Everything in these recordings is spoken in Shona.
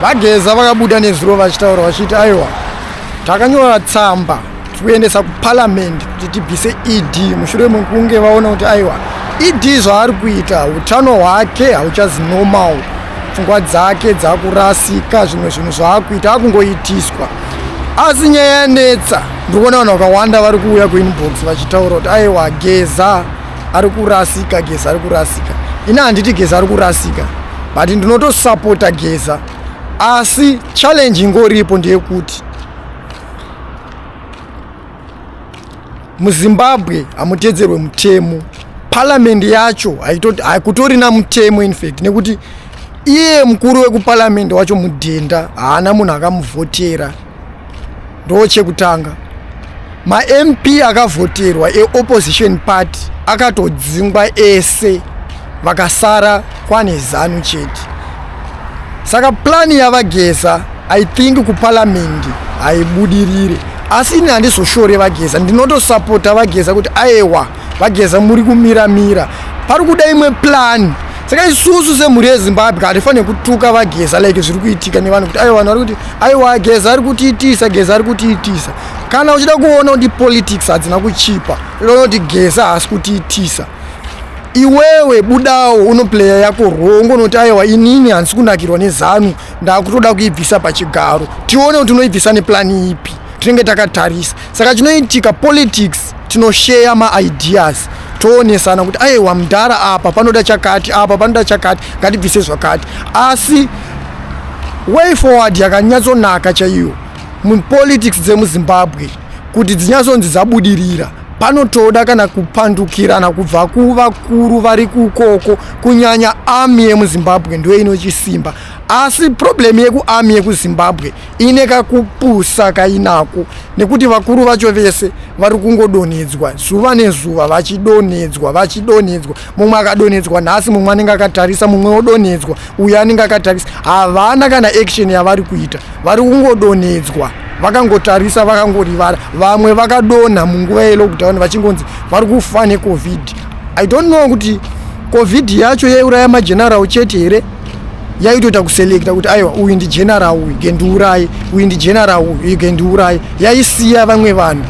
Vageza vakabuda nezuro vachitaura vachiti aiwa takanyora tsamba tikuendesa kuparliament kuti tibvise ED mushure mekunge vaona kuti aiwa ED zvaari kuita utano hwake hauchazi normal, pfungwa dzake dzakurasika, zvimwe zvinhu zvaakuita akungoitiswa. Asi nyaya yanetsa ndikuona vanhu vakawanda vari kuuya kuinbox vachitaura kuti aiwa Geza ari kurasika, Geza ari kurasika. Ina handiti Geza ari kurasika, but ndinotosapota Geza. Asi challenge ingoripo ndeyekuti muZimbabwe hamutedzerwe mutemo. Parliament yacho hakutorina mutemo in fact, nekuti iye mukuru wekuparliament wacho mudhenda haana munhu akamuvhotera. Ndo chekutanga. Ma-MP akavhoterwa e-opposition party akatodzingwa ese, vakasara kwane ZANU chete. Saka plani yavaGeza I think kuparliament haibudirire. Asi ini handizoshore vaGeza, ndinotosapota vaGeza kuti aiwa vaGeza muri kumira pari kuda imwe plan. Saka isusu semhuri yeZimbabwe hatifanire kutuka vaGeza like zviri kuitika nevanhu kuti aiwa vanhu vari kuti aiwa Geza ari kutiitisa, Geza ari kutiitisa. Kana uchida kuona kuti politics hadzina kuchipa, unoona kuti Geza haasi kutiitisa, iwewe budawo unoplaya yako rongo noti aiwa inini handisi kunakirwa neZANU ndakutoda kuibvisa pachigaro, tione kuti unoibvisa neplani ipi, tinenge takatarisa. Saka chinoitika politics tinoshare ma-ideas, toonesana kuti aiwa mudhara apa panoda chakati, apa panoda chakati, ngatibvise zvakati. Asi way forward yakanyatsonaka chaiyo mupolitics dzemuZimbabwe kuti dzinyatsonzi dzabudirira, panotoda kana kupandukirana kubva kuvakuru vari kukoko, kunyanya army yemuZimbabwe ndiyo inochisimba. Asi problem yekuarmy yekuZimbabwe ine kakupusa kainako, nekuti vakuru vacho vese vari kungodonhedzwa zuva nezuva, vachidonhedzwa. Mumwe akadonhedzwa nhasi, mumwe anenge akatarisa, mumwe odonhedzwa, uyo anenge akatarisa. Havana kana action yavari kuita, vari kungodonhedzwa, vakangotarisa, vakangorivara. Vamwe vakadonha munguva yelockdown vachingonzi vari kufa neCovid. I don't know kuti Covid yacho yaiuraya mageneral chete here, yaitoita kuselekta kuti aiwa uyu ndi general uyu gendiuraye, uyu ndi general uyu gendiuraye, yaisiya vamwe vanhu.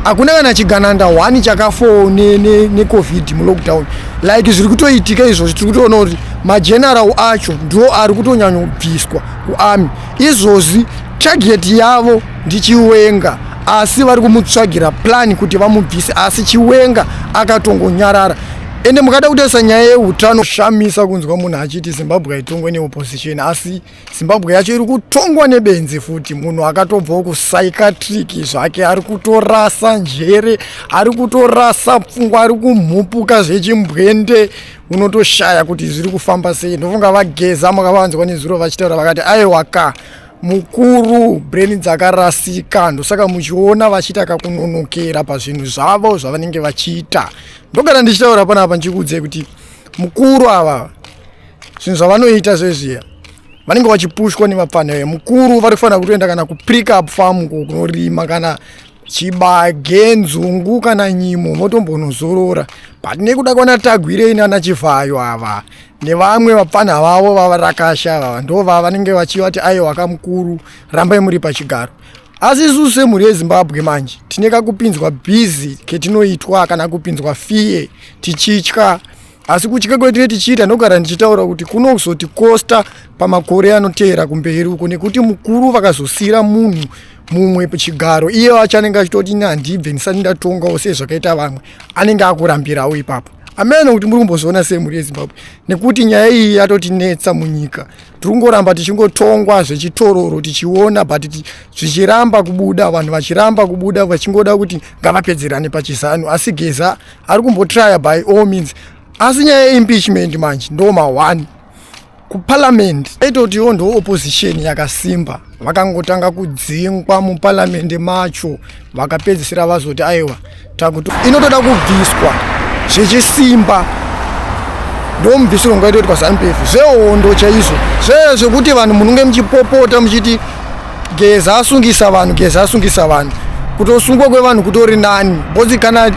Hakuna kana chigananda 1 chakafawo neCovid mulockdown. Like zviri kutoitika izvozvi, tiri kutoona kuti mageneral acho ndo ari kutonyanyobviswa kuarmy. Izvozvi target yavo ndiChiwenga, asi vari kumutsvagira plan kuti vamubvise, asi Chiwenga akatongonyarara. Ende mukada kutarisa nyaya yeutano, shamisa kunzwa munhu achiti Zimbabwe haitongwe neopposition, asi Zimbabwe yacho iri kutongwa nebenzi futi. Munhu akatobvawo kupsychiatric zvake, ari kutorasa njere, ari kutorasa pfungwa, ari kumhupuka zvechimbwende, unotoshaya kuti zviri kufamba sei. Ndofunga vaGeza makavanzwa nezuro vachitaura vakati aiwa ka mukuru brain dzakarasika, ndosaka muchiona vachiita kakunonokera pazvinhu zvavo zvavanenge vachiita. Ndogara ndichitaura panapa ndichikuudzai kuti mukuru ava zvinhu zvavanoita zvezviya vanenge vachipushwa nemapfanelo. Mukuru vari kufanira kutoenda kana kupick up farm kunorima, kana chibage, nzungu kana nyimo, motombonozorora. But nekuda kwana Tagwirei nana Chivayo ava nevamwe vapfana vavo vavarakasha ava ndo vanenge vachivati aiwa kamukuru rambai muri pachigaro. Asi isusu semhuri yeZimbabwe manje tine kakupinzwa busy ketinoitwa kana kupinzwa fiye tichitya. Asi kutya kwetine tichiita ndogara ndichitaura kuti kunozotikosta pamakore anoteera kumberi uko, nekuti mukuru vakazosiyira munhu mumwe pachigaro, iye wacho anenge achitoti handibve ndisati ndatongawo sezvakaita vamwe, anenge akurambirawo ipapo. Ameno kuti muri kumbozoona semhuri yeZimbabwe, nekuti nyaya iyi yatotinetsa munyika. Tiri kungoramba tichingotongwa zvechitororo tichiona, but zvichiramba kubuda, vanhu vachiramba kubuda vachingoda kuti ngavapedzerane pachiZANU. Asi Geza ari kumbotraya by all means. Asi nyaya yeimpeachment manje ndoma 1 kuparliament aitotiwo ndo opposition yakasimba, vakangotanga kudzingwa muparliament macho, vakapedzisira vazoti aiwa takuti inotoda kubviswa zvechisimba. Ndo mubvisiro ungaitoti paZANU-PF zvehondo chaizvo, zvekuti vanhu munenge muchipopota muchiti Geza asungisa vanhu, Geza asungisa vanhu. Kutosungwa kwevanhu kutori nani, bozi kana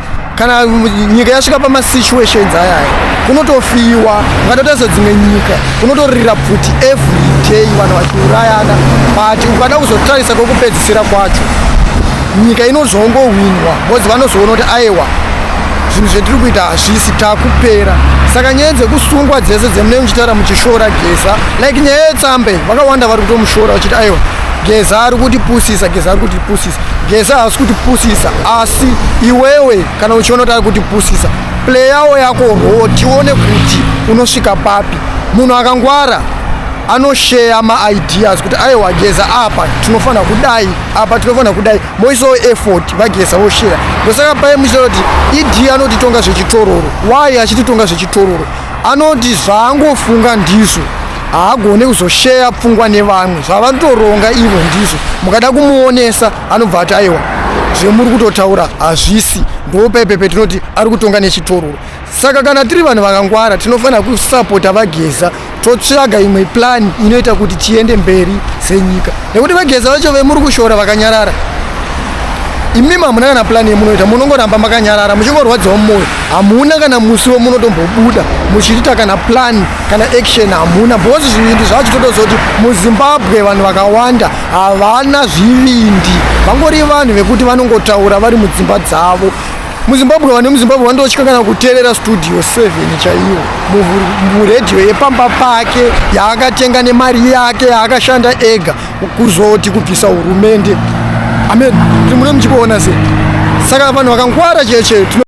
nyika yasvika pamasituations ayaya kunotofiwa. Ukatotarisa dzimwe nyika kunotorira bvuti every day vanhu vachiurayana, but ukada kuzotarisa kwekupedzisira kwacho nyika inozongowinwa because vanozoona kuti aiwa zvinhu zvetiri kuita hazvisi takupera. Saka nyaya dzekusungwa dzese dzemunenge muchitaura muchishora Geza, like nyaya yetsambe vakawanda vari kutomushora vachiti aiwa Geza ari kutipusisa, Geza ari kutipusisa. Geza haasi kutipusisa, asi iwewe kana uchiona kuti ari kutipusisa, playawo yako tione kuti unosvika papi. Munhu akangwara anosheya maideas kuti aiwa Geza apa tinofana kudai, apa tinofana kudai, moisawo effort vaGeza vosheya. Ndosaka pai muchitaura kuti idi anotitonga zvechitororo. Why achititonga zvechitororo? Anoti zvaangofunga ndizvo haagone kuzosheya pfungwa nevamwe, zvavanotoronga ivo ndizvo. Mukada kumuonesa anobva ati aiwa zvemuri kutotaura hazvisi, ndopaipe petinoti ari kutonga nechitororo. Saka kana tiri vanhu vakangwara tinofana kusapota vaGeza, totsvaga imwe plani inoita kuti tiende mberi senyika, nekuti vaGeza vacho vemuri kushora vakanyarara. Imi hamuna kana plani yemunoita, munongoramba makanyarara muchingorwadzawo mumwoyo. Hamuna kana musi wemunotombobuda muchiita kana plani kana action hamuna, because zvivindi zvachitotozoti muZimbabwe vanhu vakawanda havana zvivindi, vangori vanhu vekuti vanongotaura vari mudzimba dzavo. MuZimbabwe vane muZimbabwe vandotya kana kuteerera studio 7 chaiyo muredhiyo yepamba pake yaakatenga nemari yake yaakashanda ega kuzoti kubvisa hurumende. Amen. Muri muchiona sei? Saka vanhu vakangwara cheche